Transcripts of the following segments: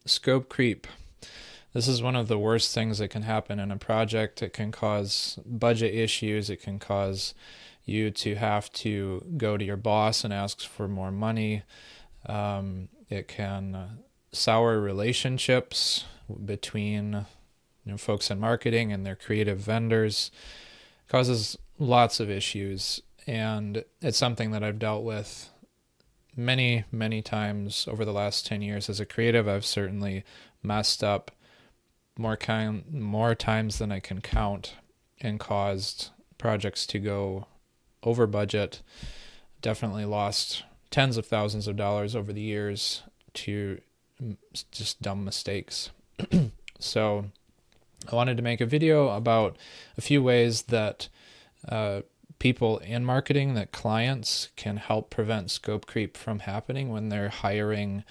Scope creep. This is one of the worst things that can happen in a project. It can cause budget issues. It can cause you to have to go to your boss and ask for more money. It can sour relationships between folks in marketing and their creative vendors. It causes lots of issues, and it's something that I've dealt with many, many times over the last 10 years. As a creative, I've certainly messed up more times than I can count and caused projects to go over budget. Definitely lost tens of thousands of dollars over the years to just dumb mistakes. So I wanted to make a video about a few ways that people in marketing, that clients can help prevent scope creep from happening when they're hiring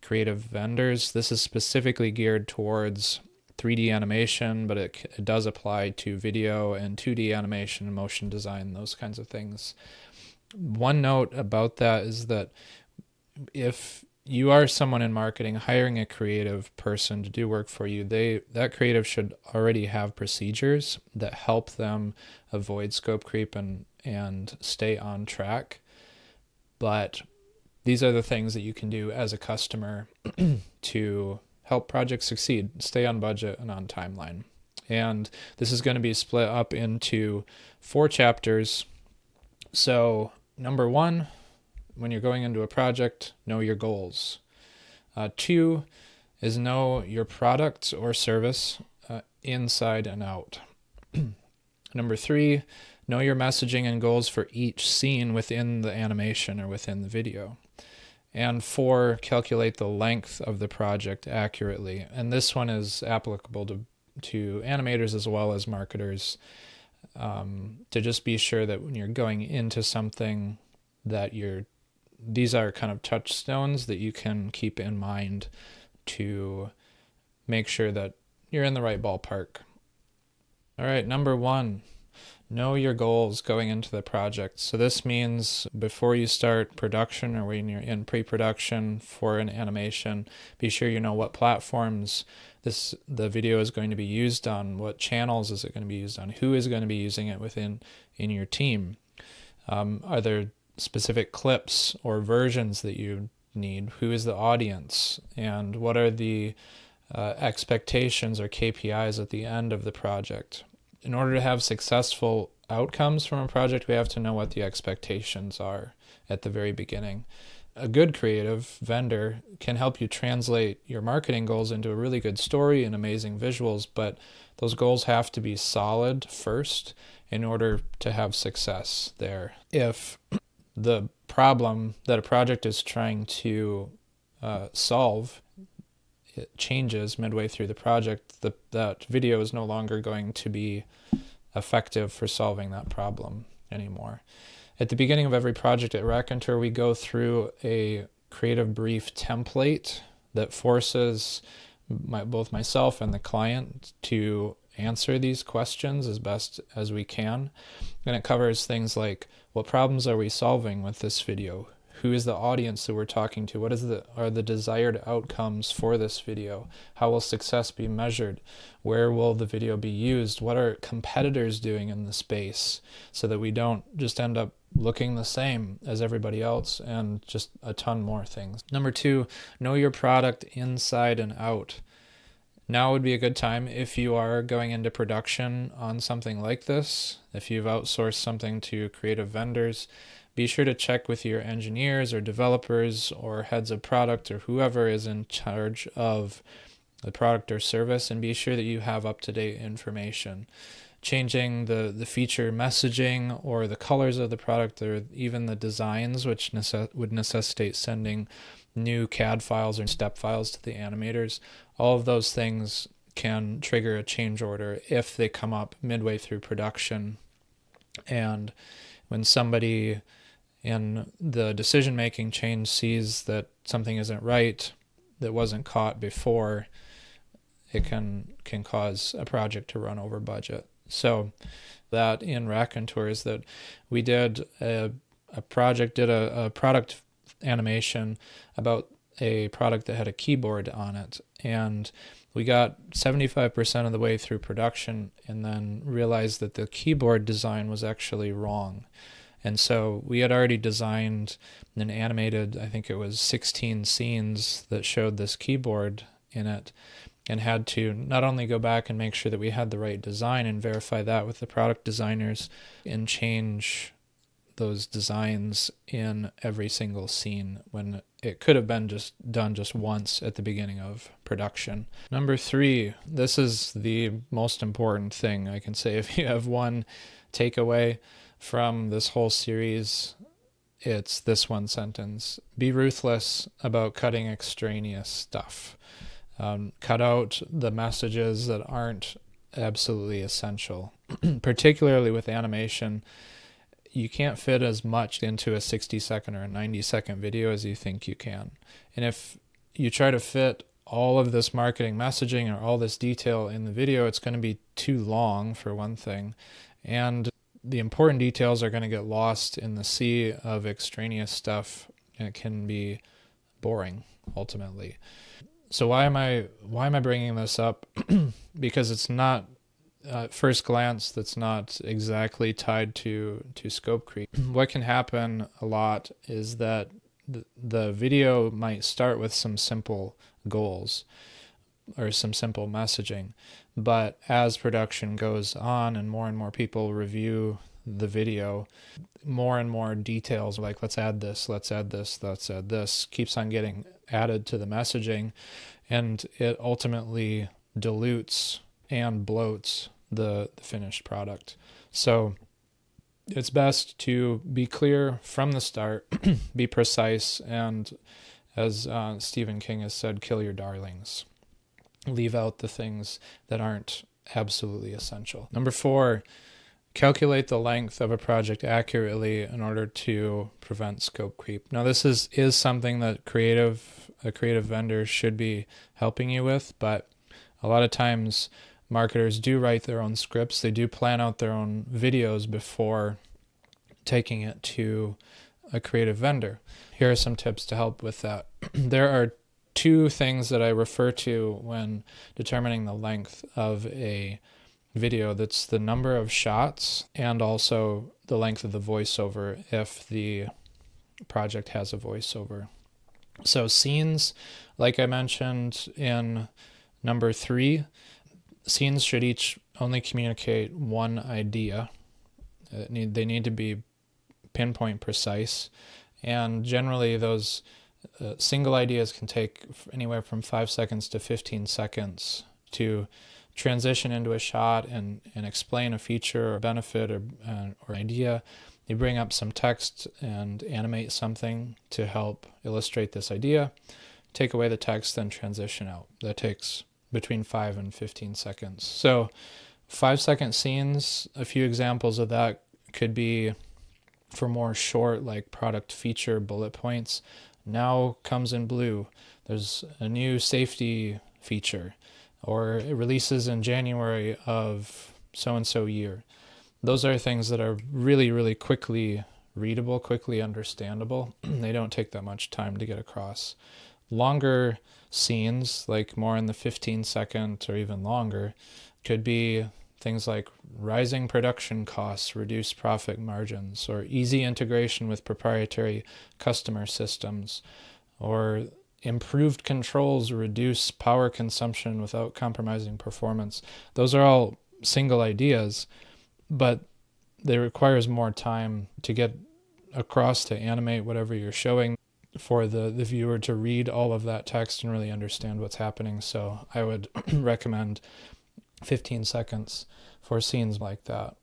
creative vendors. This is specifically geared towards 3D animation, but it does apply to video and 2D animation, motion design, those kinds of things. One note about that is that if you are someone in marketing hiring a creative person to do work for you, that creative should already have procedures that help them avoid scope creep and stay on track. But these are the things that you can do as a customer to help projects succeed, stay on budget and on timeline. And this is going to be split up into 4 chapters. So number 1, when you're going into a project, know your goals. 2 is know your product or service inside and out. Number 3, know your messaging and goals for each scene within the animation or within the video. And 4, calculate the length of the project accurately. And this one is applicable to animators as well as marketers, to just be sure that when you're going into something that these are kind of touchstones that you can keep in mind to make sure that you're in the right ballpark. All right, number 1. Know your goals going into the project. So this means before you start production or when you're in pre-production for an animation, be sure you know what platforms the video is going to be used on, what channels is it going to be used on, who is going to be using it in your team. Are there specific clips or versions that you need? Who is the audience? And what are the expectations or KPIs at the end of the project? In order to have successful outcomes from a project, we have to know what the expectations are at the very beginning. A good creative vendor can help you translate your marketing goals into a really good story and amazing visuals, but those goals have to be solid first in order to have success there. If the problem that a project is trying to solve it changes midway through the project, that video is no longer going to be effective for solving that problem anymore. At the beginning of every project at Raconteur, we go through a creative brief template that forces both myself and the client to answer these questions as best as we can. And it covers things like, what problems are we solving with this video? Who is the audience that we're talking to? What are the desired outcomes for this video? How will success be measured? Where will the video be used? What are competitors doing in the space so that we don't just end up looking the same as everybody else, and just a ton more things. Number 2, know your product inside and out. Now would be a good time if you are going into production on something like this. If you've outsourced something to creative vendors, be sure to check with your engineers or developers or heads of product or whoever is in charge of the product or service, and be sure that you have up-to-date information. Changing the feature messaging or the colors of the product or even the designs, which would necessitate sending new CAD files or step files to the animators. All of those things can trigger a change order if they come up midway through production. And when somebody in the decision-making chain sees that something isn't right, that wasn't caught before, it can cause a project to run over budget. So that in Raconteur is that we did a product animation about a product that had a keyboard on it, and we got 75% of the way through production and then realized that the keyboard design was actually wrong. And so we had already designed an animated, I think it was 16 scenes that showed this keyboard in it, and had to not only go back and make sure that we had the right design and verify that with the product designers and change those designs in every single scene when it could have been just done just once at the beginning of production. Number 3, this is the most important thing I can say. If you have one takeaway from this whole series, it's this one sentence: be ruthless about cutting extraneous stuff. Cut out the messages that aren't absolutely essential. Particularly with animation, you can't fit as much into a 60-second or a 90-second video as you think you can. And if you try to fit all of this marketing messaging or all this detail in the video, it's going to be too long, for one thing. And the important details are going to get lost in the sea of extraneous stuff, and it can be boring, ultimately. So why am I bringing this up? Because it's not, at first glance, that's not exactly tied to scope creep. What can happen a lot is that the video might start with some simple goals or some simple messaging, but as production goes on and more people review the video, more and more details like let's add this, keeps on getting added to the messaging, and it ultimately dilutes and bloats the finished product. So it's best to be clear from the start, be precise, and as Stephen King has said, kill your darlings. Leave out the things that aren't absolutely essential. Number 4, calculate the length of a project accurately in order to prevent scope creep. Now this is something that a creative vendor should be helping you with, but a lot of times marketers do write their own scripts. They do plan out their own videos before taking it to a creative vendor. Here are some tips to help with that. There are 2 things that I refer to when determining the length of a video. That's the number of shots and also the length of the voiceover if the project has a voiceover. So scenes, like I mentioned in number 3, scenes should each only communicate one idea. They need to be pinpoint precise, and generally those single ideas can take anywhere from 5 seconds to 15 seconds to transition into a shot and explain a feature or benefit or idea. You bring up some text and animate something to help illustrate this idea, take away the text, then transition out. That takes between 5 and 15 seconds. So 5-second scenes, a few examples of that could be for more short, like product feature bullet points. Now comes in blue. There's a new safety feature, or it releases in January of so-and-so year. Those are things that are really, really quickly readable, quickly understandable. They don't take that much time to get across. Longer scenes, like more in the 15-second or even longer, could be things like rising production costs, reduced profit margins, or easy integration with proprietary customer systems, or improved controls reduce power consumption without compromising performance. Those are all single ideas, but it requires more time to get across, to animate whatever you're showing, for the viewer to read all of that text and really understand what's happening. So I would recommend 15 seconds for scenes like that.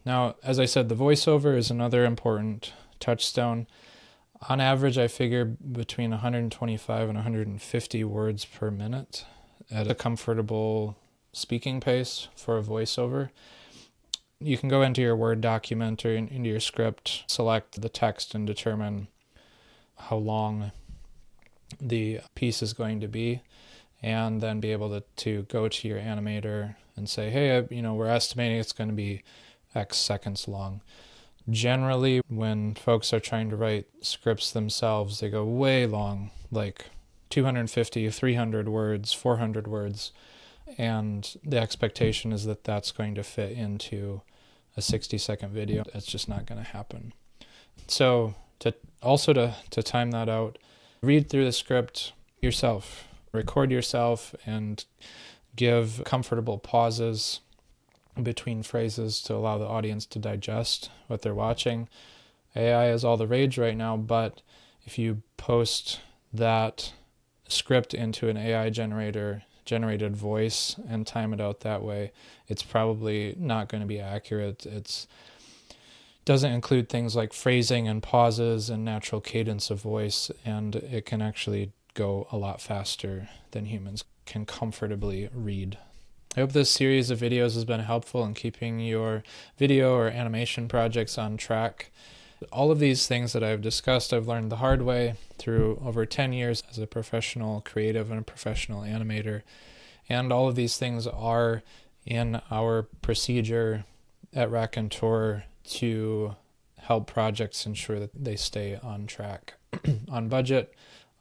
Now, as I said, the voiceover is another important touchstone. On average, I figure between 125 and 150 words per minute at a comfortable speaking pace for a voiceover. You can go into your Word document or into your script, select the text, and determine how long the piece is going to be, and then be able to go to your animator and say, hey, we're estimating it's going to be X seconds long. Generally, when folks are trying to write scripts themselves, they go way long, like 250, 300 words, 400 words, and the expectation is that that's going to fit into a 60-second video. That's just not going to happen. So to time that out, read through the script yourself, record yourself, and give comfortable pauses between phrases to allow the audience to digest what they're watching. AI is all the rage right now, but if you post that script into an AI generated voice and time it out that way, it's probably not going to be accurate. It doesn't include things like phrasing and pauses and natural cadence of voice, and it can actually go a lot faster than humans can comfortably read. I hope this series of videos has been helpful in keeping your video or animation projects on track. All of these things that I've discussed, I've learned the hard way through over 10 years as a professional creative and a professional animator. And all of these things are in our procedure at Raconteur to help projects ensure that they stay on track, on budget,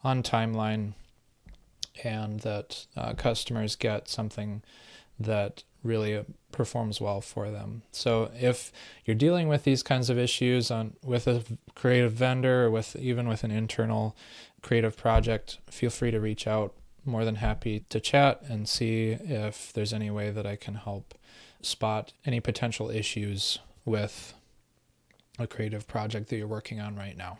on timeline, and that customers get something that really performs well for them. So if you're dealing with these kinds of issues with a creative vendor or even with an internal creative project, feel free to reach out. More than happy to chat and see if there's any way that I can help spot any potential issues with a creative project that you're working on right now.